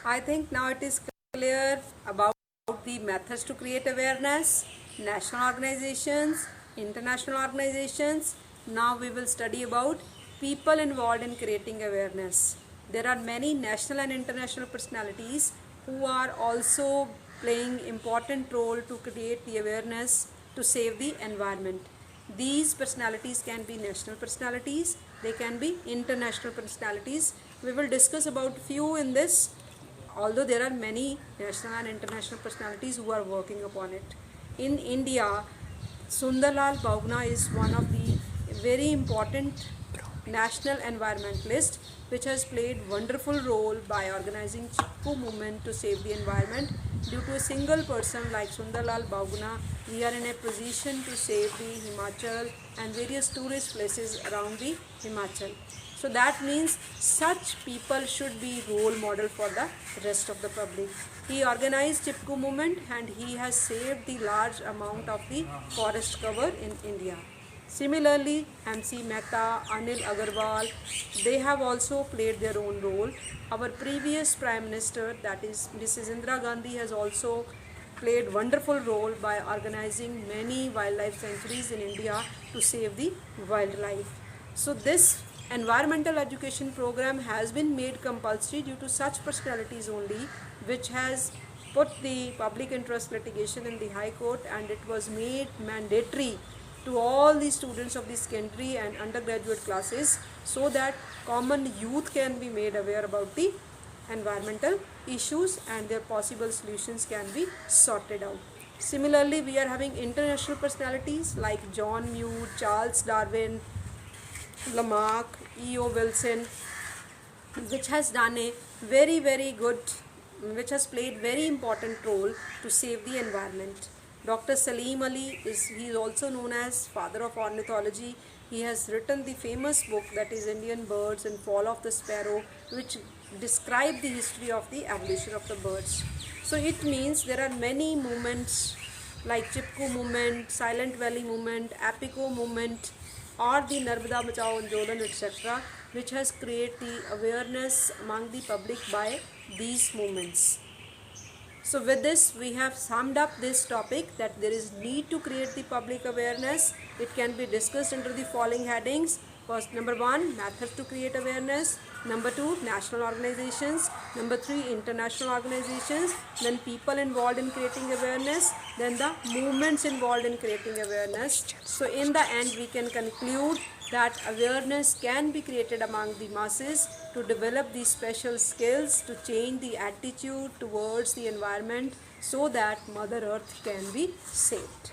I think now it is clear about the methods to create awareness, national organizations, international organizations. Now we will study about people involved in creating awareness. There are many national and international personalities who are also playing important role to create the awareness to save the environment. These personalities can be national personalities, they can be international personalities. We will discuss about few in this, although there are many national and international personalities who are working upon it. In India, Sundarlal Bahuguna is one of the very important national environmentalist which has played wonderful role by organizing Chipko movement to save the environment. Due to a single person like Sundarlal Bahuguna, we are in a position to save the Himachal and various tourist places around the Himachal. So that means such people should be role model for the rest of the public. He organized Chipko movement and he has saved the large amount of the forest cover in India. Similarly, MC Mehta, Anil Agarwal, they have also played their own role. Our previous Prime Minister, that is Mrs. Indira Gandhi, has also played wonderful role by organizing many wildlife sanctuaries in India to save the wildlife. So this environmental education program has been made compulsory due to such personalities only, which has put the public interest litigation in the High Court, and it was made mandatory to all the students of the secondary and undergraduate classes so that common youth can be made aware about the environmental issues and their possible solutions can be sorted out. Similarly, we are having international personalities like John Muir, Charles Darwin, Lamarck, E.O. Wilson, which has done a very good, which has played very important role to save the environment. Dr. Salim Ali he is also known as father of ornithology. He has written the famous book that is Indian Birds and Fall of the Sparrow, which describe the history of the evolution of the birds. So it means there are many movements like Chipko movement, Silent Valley movement, Apico movement, or the Narmada Bachao Andolan, etc., which has created the awareness among the public by these movements. So with this, we have summed up this topic that there is need to create the public awareness. It can be discussed under the following headings. First, number 1, methods to create awareness. Number 2, national organizations. Number 3, international organizations. Then people involved in creating awareness. Then the movements involved in creating awareness. So in the end, we can conclude that awareness can be created among the masses to develop these special skills to change the attitude towards the environment so that Mother Earth can be saved.